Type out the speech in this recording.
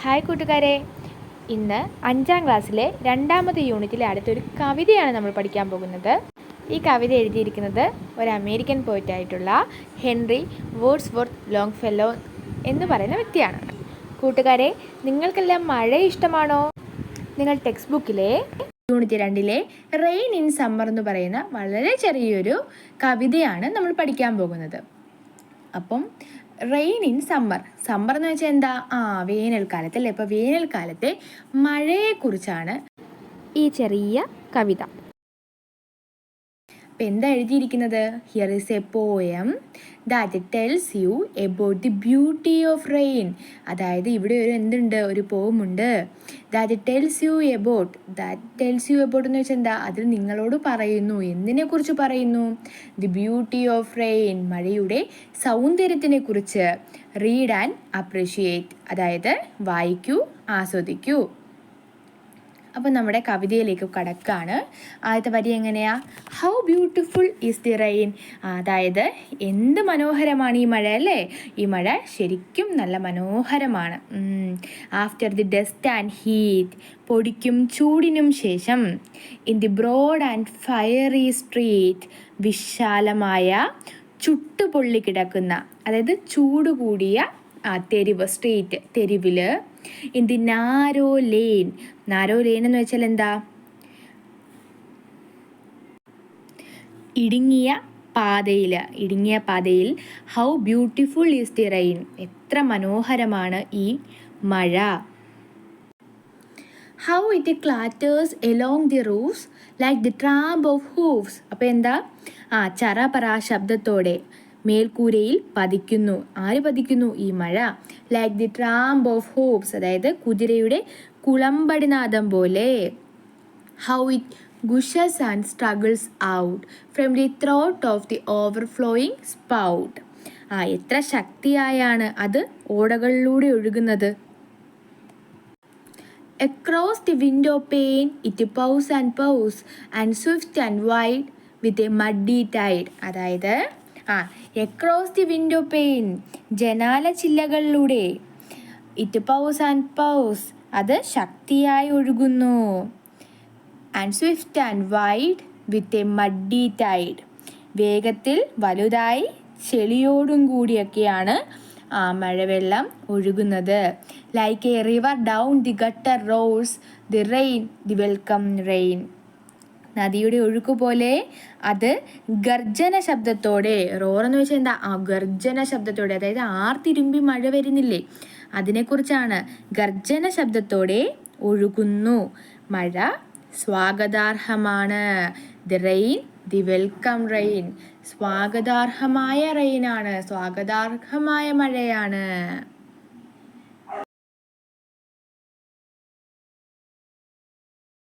Hi കൂട്ടുകാരെ, ഇന്ന് 5ാം ക്ലാസ്സിലെ 2ാമത്തെ യൂണിറ്റിലെ അടുത്തൊരു കവിതയാണ് നമ്മൾ പഠിക്കാൻ പോകുന്നത്. ഈ കവിത എഴുതിയിരിക്കുന്നത് ഒരു അമേരിക്കൻ പോയിറ്റായിട്ടുള്ള ഹെൻറി വേർഡ്സ്വർത്ത് ലോങ്ഫെല്ലോ എന്ന് പറയുന്ന വ്യക്തിയാണ്. കൂട്ടുകാരെ, നിങ്ങൾക്കെല്ലാം മഴ ഇഷ്ടമാണോ? നിങ്ങൾ ടെക്സ്റ്റ് ബുക്കിലെ യൂണിറ്റ് 2ലെ റെയിൻ ഇൻ സമ്മർ എന്ന് പറയുന്ന വളരെ ചെറിയൊരു കവിതയാണ് നമ്മൾ പഠിക്കാൻ പോകുന്നത്. അപ്പം റെയിൻ ഇൻ സമ്മർ എന്ന് വെച്ചാൽ എന്താ? വേനൽക്കാലത്ത് അല്ലേ? അപ്പോൾ വേനൽക്കാലത്തെ മഴയെക്കുറിച്ചാണ് ഈ ചെറിയ കവിത. അപ്പം എന്താ എഴുതിയിരിക്കുന്നത്? Here is A poem that tells U about the beauty of rain. അതായത് ഇവിടെ ഒരു പോമുണ്ട്. ദാറ്റ് ടെൽസ് യു എബൌട്ട് എന്ന് വെച്ചാൽ എന്താ? അതിൽ നിങ്ങളോട് പറയുന്നു. എന്തിനെക്കുറിച്ച് പറയുന്നു? ദി ബ്യൂട്ടി ഓഫ് റെയിൻ, മഴയുടെ സൗന്ദര്യത്തിനെ കുറിച്ച്. റീഡ് ആൻഡ് അപ്രീഷിയേറ്റ്, അതായത് വായിക്കൂ, ആസ്വദിക്കൂ. അപ്പോൾ നമ്മുടെ കവിതയിലേക്ക് കടക്കാണ്. ആദ്യത്തെ വരി എങ്ങനെയാ? How beautiful is the rain. അതായത് എന്ത് മനോഹരമാണ് ഈ മഴ അല്ലേ? ഈ മഴ ശരിക്കും നല്ല മനോഹരമാണ്. After the dust and heat, പൊടിക്കും ചൂടിനും ശേഷം. In the broad and fiery street, വിശാലമായ ചുട്ടുപൊള്ളി കിടക്കുന്ന, അതായത് ചൂട് കൂടിയ തെരുവ്, സ്ട്രീറ്റ്, തെരുവിൽ. ഇൻ ദി നാരോ ലെയിൻ എന്ന് വെച്ചാൽ എന്താ? ഇടുങ്ങിയ പാതയിൽ. How beautiful is the rain, എത്ര മനോഹരമാണ് ഈ മഴ. How it clatters along the roofs like the tramp of hoofs. അപ്പോൾ എന്താ? ചറപറ ശബ്ദത്തോടെ മേൽക്കൂരയിൽ പതിക്കുന്നു. ആര് പതിക്കുന്നു? ഈ മഴ. Like the tramp of hoofs, അതായത് കുതിരയുടെ കുളമ്പടിനാദം പോലെ. How it gushes and struggles out from the throat of the overflowing spout. എത്ര ശക്തിയായാണ് അത് ഓടകളിലൂടെ ഒഴുകുന്നത്. Across the window pane it pours and swift and wide with a muddy tide. അതായത് across the window pane, ജനാല ചില്ലകളിലൂടെ. it pours, അത് ശക്തിയായി ഒഴുകുന്നു. and swift and wide with a muddy tide, വേഗത്തിൽ, വലുതായി, ചെളിയോടും കൂടിയൊക്കെയാണ് മഴവെള്ളം ഒഴുകുന്നത്. Like a river down the gutter rolls the rain, the welcome rain. നദിയുടെ ഒഴുക്ക് പോലെ അത് ഗർജന ശബ്ദത്തോടെ. റോർ എന്ന് വെച്ചാൽ എന്താ? ഗർജന ശബ്ദത്തോടെ, അതായത് ആർത്തിരുമ്പി മഴ വരുന്നില്ലേ, അതിനെക്കുറിച്ചാണ്. ഗർജന ശബ്ദത്തോടെ ഒഴുകുന്നു. മഴ സ്വാഗതാർഹമാണ്. The rain, the welcome rain, സ്വാഗതാർഹമായ റെയിനാണ്, സ്വാഗതാർഹമായ മഴയാണ്.